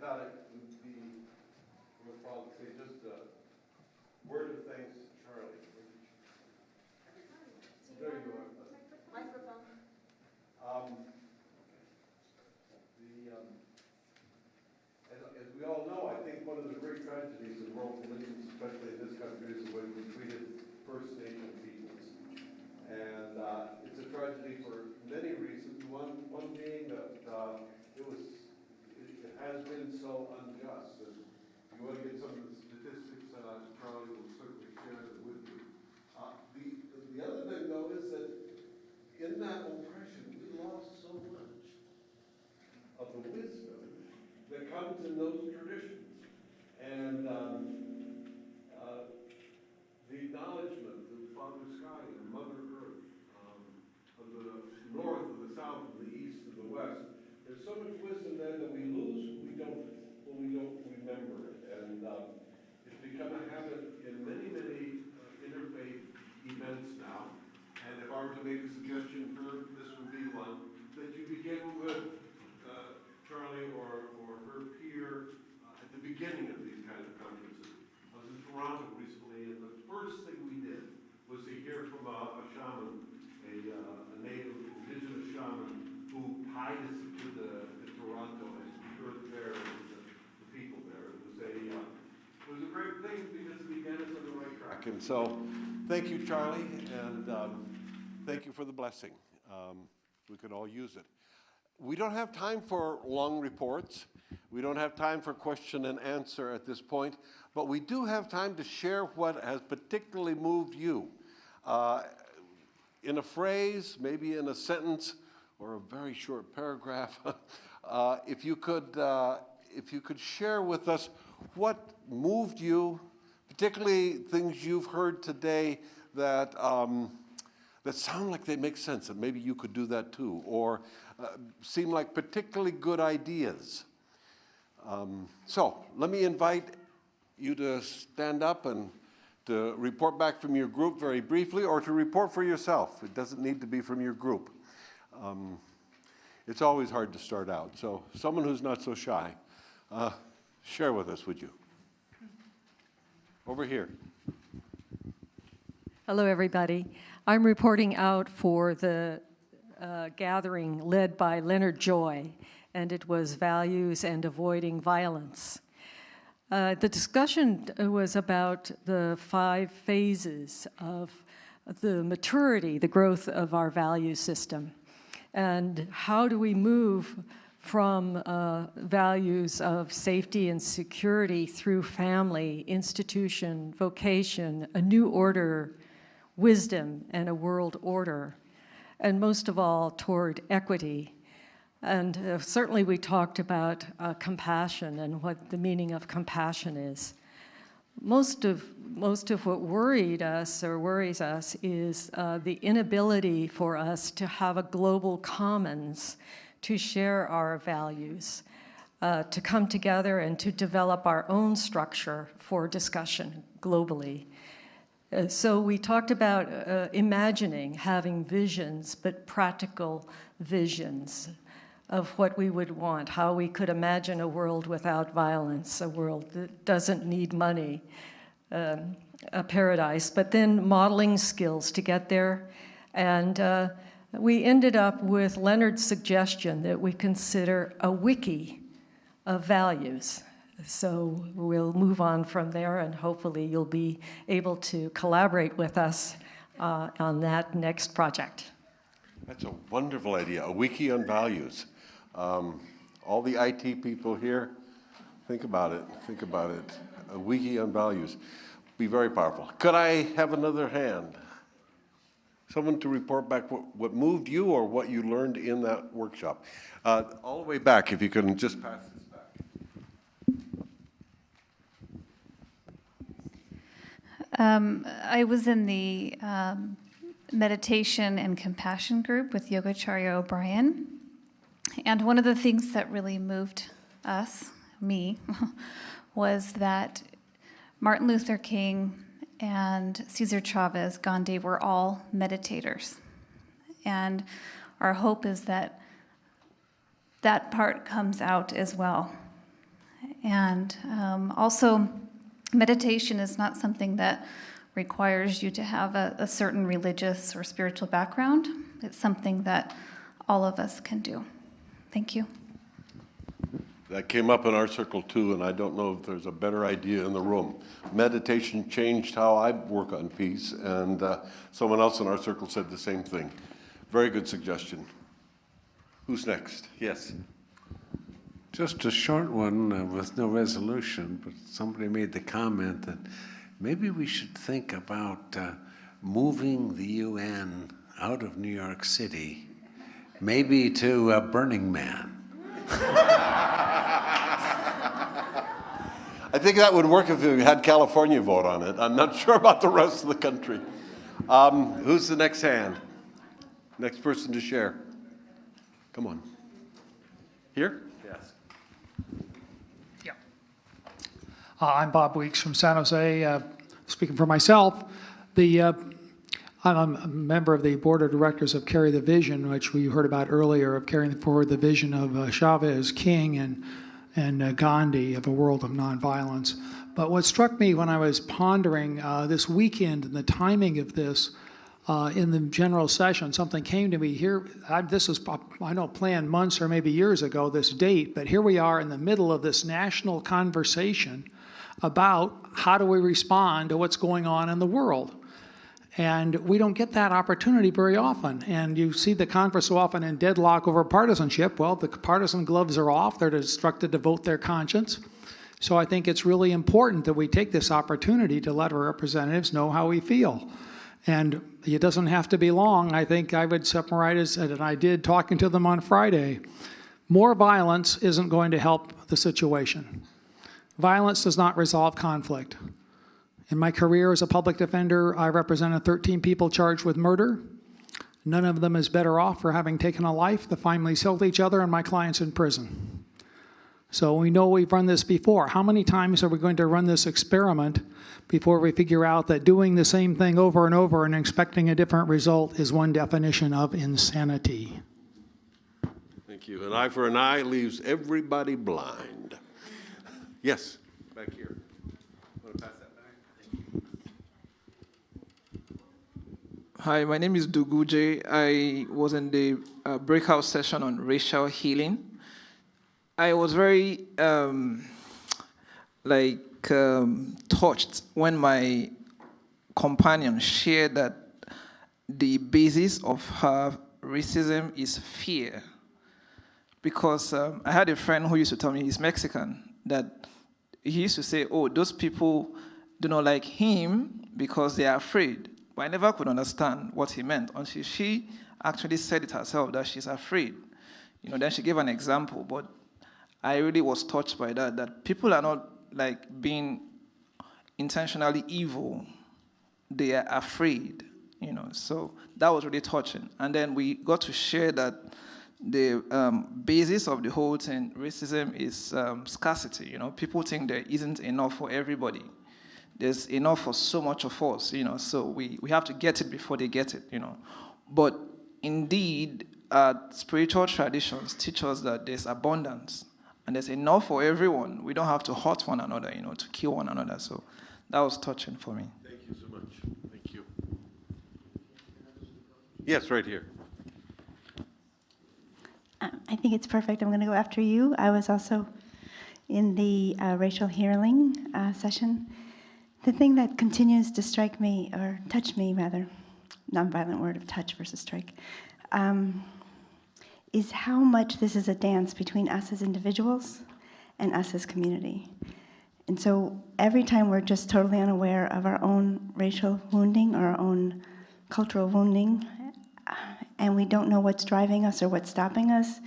thought it would be worthwhile to say just a word of thanks to Charlie. There you are. Microphone. As we all know, I think one of the great tragedies of world religions, especially in this country, is the way we treated First Nation peoples. And it's a tragedy for many reasons. One being that it has been so unjust. And if you want to get some of the statistics, Charlie will certainly share them with you. The other thing, though, is that in that oppression, we lost so much of the wisdom that comes in those traditions. And the acknowledgement of Father Sky and Mother Earth, of the North, of the South, of the East, of the West. There's so much wisdom there that we lose when we don't remember it. And it's become a habit in many, many interfaith events now. And if I were to make a suggestion for this would be one, that you begin with Charlie or her peer at the beginning of these kind of conferences. I was in Toronto recently, and the first thing we did was to hear from a shaman, a native indigenous shaman who tied us to Toronto and the earth there and the people there. It was a great thing because it began us on the right track. And so, thank you, Charlie, and thank you for the blessing. We could all use it. We don't have time for long reports. We don't have time for question and answer at this point, but we do have time to share what has particularly moved you. In a phrase, maybe in a sentence, or a very short paragraph, if you could share with us what moved you, particularly things you've heard today that sound like they make sense, and maybe you could do that too, or seem like particularly good ideas. So let me invite you to stand up and to report back from your group very briefly, or to report for yourself. It doesn't need to be from your group. It's always hard to start out. So someone who's not so shy, share with us, would you? Over here. Hello, everybody. I'm reporting out for the gathering led by Leonard Joy, and it was Values and Avoiding Violence. The discussion was about the 5 phases of the maturity, the growth of our value system, and how do we move from values of safety and security through family, institution, vocation, a new order, wisdom, and a world order, and most of all, toward equity. And certainly we talked about compassion and what the meaning of compassion is. Most of what worried us or worries us is the inability for us to have a global commons to share our values, to come together and to develop our own structure for discussion globally. So we talked about imagining, having visions, but practical visions of what we would want, how we could imagine a world without violence, a world that doesn't need money, a paradise, but then modeling skills to get there. And we ended up with Leonard's suggestion that we consider a wiki of values. So we'll move on from there, and hopefully you'll be able to collaborate with us on that next project. That's a wonderful idea, a wiki on values. All the IT people here, think about it, a wiki on values. Be very powerful. Could I have another hand? Someone to report back what moved you or what you learned in that workshop. All the way back, if you can just pass this back. I was in the meditation and compassion group with Yogacharya O'Brien. And one of the things that really moved me, was that Martin Luther King and Cesar Chavez, Gandhi, were all meditators. And our hope is that that part comes out as well. And also, meditation is not something that requires you to have a certain religious or spiritual background. It's something that all of us can do. Thank you. That came up in our circle too, and I don't know if there's a better idea in the room. Meditation changed how I work on peace, and someone else in our circle said the same thing. Very good suggestion. Who's next? Yes. Just a short one with no resolution, but somebody made the comment that maybe we should think about moving the UN out of New York City, maybe to Burning Man. I think that would work if we had California vote on it. I'm not sure about the rest of the country. Who's the next hand? Next person to share. Come on. Here? Yes. Yeah. I'm Bob Weeks from San Jose. Speaking for myself, I'm a member of the board of directors of Carry the Vision, which we heard about earlier, of carrying forward the vision of Chavez, King, and Gandhi of a world of nonviolence. But what struck me when I was pondering this weekend and the timing of this in the general session, something came to me here. This was, I know, planned months or maybe years ago, this date, but here we are in the middle of this national conversation about how do we respond to what's going on in the world. And we don't get that opportunity very often. And you see the Congress so often in deadlock over partisanship. Well, the partisan gloves are off. They're instructed to vote their conscience. So I think it's really important that we take this opportunity to let our representatives know how we feel. And it doesn't have to be long. I think I would summarize it, and I did talking to them on Friday. More violence isn't going to help the situation. Violence does not resolve conflict. In my career as a public defender, I represented 13 people charged with murder. None of them is better off for having taken a life. The families killed each other, and my client's in prison. So we know we've run this before. How many times are we going to run this experiment before we figure out that doing the same thing over and over and expecting a different result is one definition of insanity? Thank you. An eye for an eye leaves everybody blind. Yes, back here. Want to pass that back? Hi, my name is Duguje. I was in the breakout session on racial healing. I was very touched when my companion shared that the basis of her racism is fear. Because I had a friend who used to tell me he's Mexican, that he used to say, oh, those people do not like him because they are afraid. But I never could understand what he meant until she actually said it herself, that she's afraid. Then she gave an example, but I really was touched by that people are not like being intentionally evil. They are afraid, So that was really touching. And then we got to share that the basis of the whole thing, racism, is scarcity. People think there isn't enough for everybody. There's enough for so much of us, so we have to get it before they get it, But indeed, spiritual traditions teach us that there's abundance and there's enough for everyone. We don't have to hurt one another, to kill one another. So that was touching for me. Thank you so much. Thank you. Yes, right here. I think it's perfect. I'm going to go after you. I was also in the racial healing session. The thing that continues to strike me, or touch me rather, nonviolent word of touch versus strike, is how much this is a dance between us as individuals and us as community. And so every time we're just totally unaware of our own racial wounding or our own cultural wounding, and we don't know what's driving us or what's stopping us,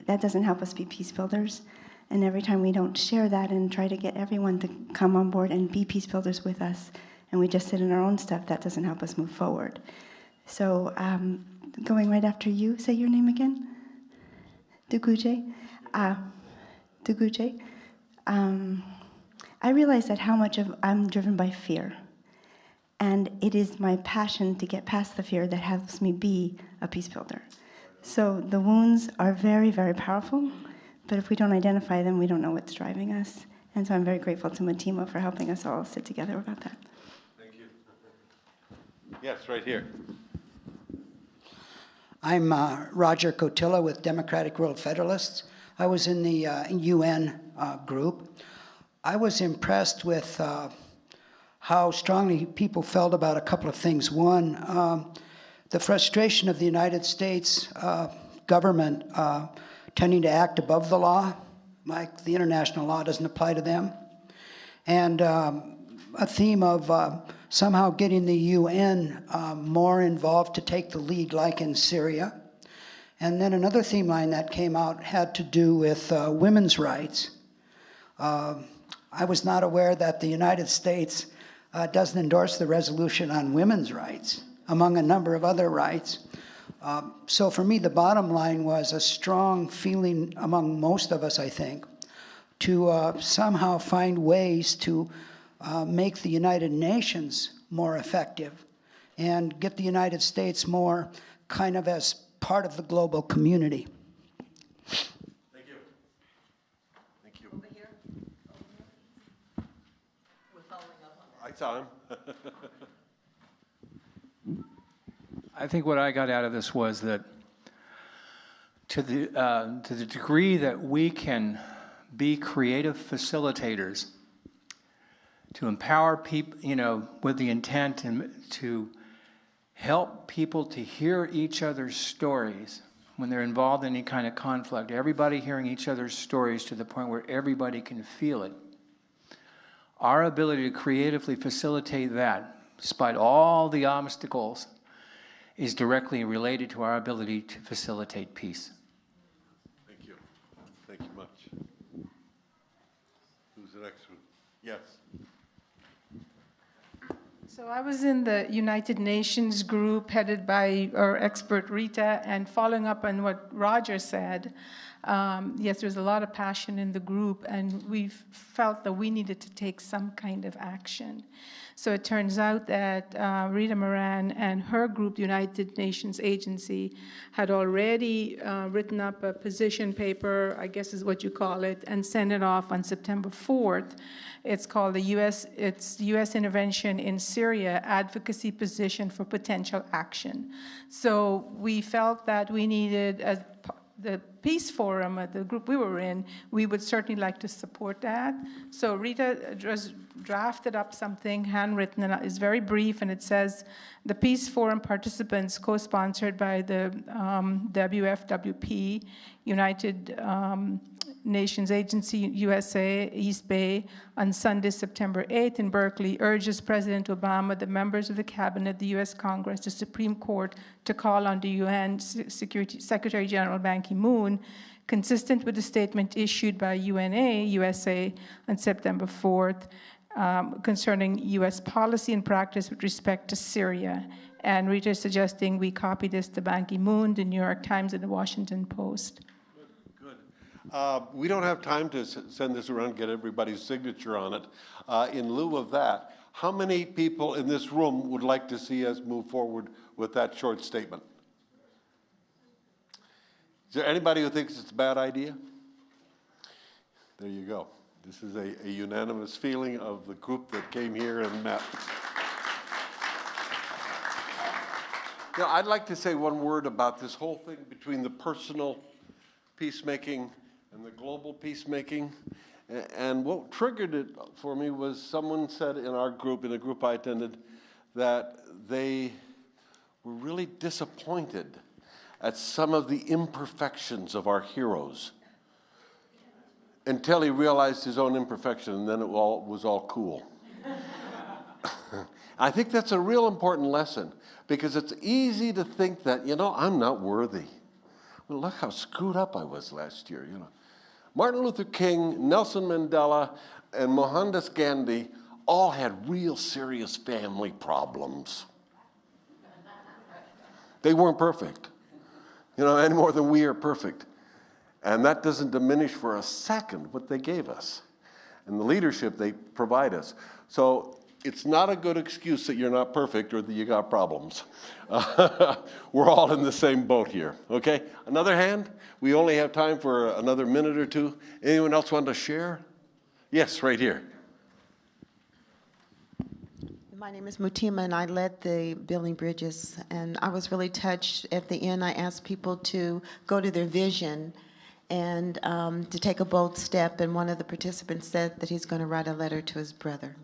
that doesn't help us be peace builders. And every time we don't share that and try to get everyone to come on board and be peace builders with us, and we just sit in our own stuff, that doesn't help us move forward. So going right after you, say your name again. Duguje. Duguje. I realize that how much of I'm driven by fear. And it is my passion to get past the fear that helps me be a peace builder. So the wounds are very, very powerful, But if we don't identify them, we don't know what's driving us. And so I'm very grateful to Matimo for helping us all sit together about that. Thank you. Yes, right here. I'm Roger Cotilla with Democratic World Federalists. I was in the UN group. I was impressed with how strongly people felt about a couple of things. One, the frustration of the United States government tending to act above the law, like the international law doesn't apply to them. And a theme of somehow getting the UN more involved to take the lead, like in Syria. And then another theme line that came out had to do with women's rights. I was not aware that the United States doesn't endorse the resolution on women's rights, among a number of other rights. So for me, the bottom line was a strong feeling among most of us, I think, to somehow find ways to make the United Nations more effective and get the United States more kind of as part of the global community. Thank you. Thank you. Over here. We're following up on that. I saw him. I think what I got out of this was that to the degree that we can be creative facilitators to empower people, with the intent and to help people to hear each other's stories when they're involved in any kind of conflict, everybody hearing each other's stories to the point where everybody can feel it. Our ability to creatively facilitate that, despite all the obstacles, is directly related to our ability to facilitate peace. Thank you. Thank you much. Who's the next one? Yes. So I was in the United Nations group headed by our expert Rita, and following up on what Roger said, yes, there's a lot of passion in the group, and we felt that we needed to take some kind of action. So it turns out that Rita Moran and her group, the United Nations Agency, had already written up a position paper, I guess is what you call it, and sent it off on September 4th. It's called the U.S. Intervention in Syria Advocacy Position for Potential Action. So we felt that we needed the Peace Forum, the group we were in, we would certainly like to support that. So Rita just drafted up something handwritten, and it's very brief, and it says, the Peace Forum participants, co-sponsored by the WFWP, United Nations Agency, USA, East Bay, on Sunday, September 8th in Berkeley, urges President Obama, the members of the Cabinet, the U.S. Congress, the Supreme Court to call on the UN Secretary General Ban Ki-moon, consistent with the statement issued by UNA, USA, on September 4th, concerning U.S. policy and practice with respect to Syria. And Rita is suggesting we copy this to Ban Ki-moon, the New York Times, and the Washington Post. We don't have time to send this around, get everybody's signature on it. In lieu of that, how many people in this room would like to see us move forward with that short statement? Is there anybody who thinks it's a bad idea? There you go. This is a unanimous feeling of the group that came here and met. I'd like to say one word about this whole thing between the personal peacemaking and the global peacemaking. And what triggered it for me was someone said in our group, in a group I attended, that they were really disappointed at some of the imperfections of our heroes until he realized his own imperfection, and then it was all cool. I think that's a real important lesson, because it's easy to think that, I'm not worthy. Well, look how screwed up I was last year, Martin Luther King, Nelson Mandela, and Mohandas Gandhi all had real serious family problems. They weren't perfect, any more than we are perfect. And that doesn't diminish for a second what they gave us and the leadership they provide us. So it's not a good excuse that you're not perfect or that you got problems. We're all in the same boat here, okay? Another hand? We only have time for another minute or two. Anyone else want to share? Yes, right here. My name is Mutima, and I led the Building Bridges, and I was really touched. At the end, I asked people to go to their vision and to take a bold step, and one of the participants said that he's going to write a letter to his brother.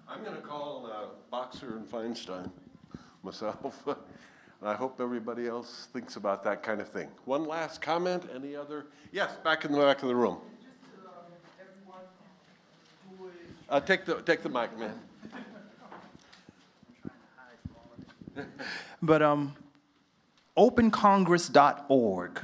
I'm going to call Boxer and Feinstein myself, and I hope everybody else thinks about that kind of thing. One last comment, any other? Yes, back in the back of the room. Take the mic, man. But opencongress.org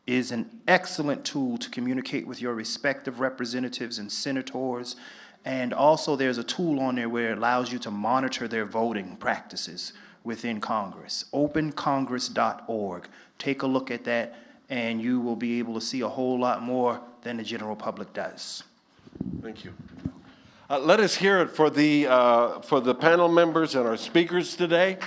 is an excellent tool to communicate with your respective representatives and senators. And also there's a tool on there where it allows you to monitor their voting practices within Congress. Opencongress.org. Take a look at that, and you will be able to see a whole lot more than the general public does. Thank you. Let us hear it for the panel members and our speakers today.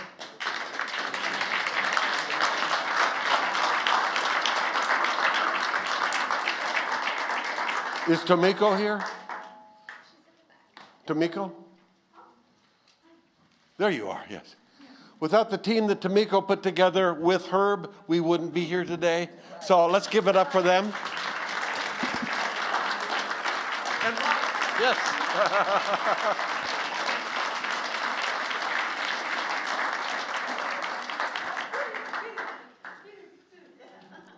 Is Tomiko here? Tomiko? There you are, yes. Without the team that Tomiko put together with Herb, we wouldn't be here today. So let's give it up for them. And, yes.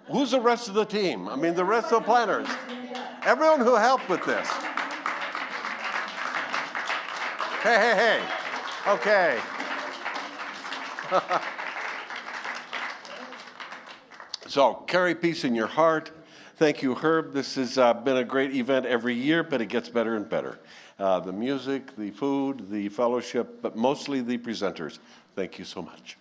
Who's the rest of the team? I mean, the rest of the planners. Everyone who helped with this. Hey. Okay. So, carry peace in your heart. Thank you, Herb. This has been a great event every year, but it gets better and better. The music, the food, the fellowship, but mostly the presenters. Thank you so much.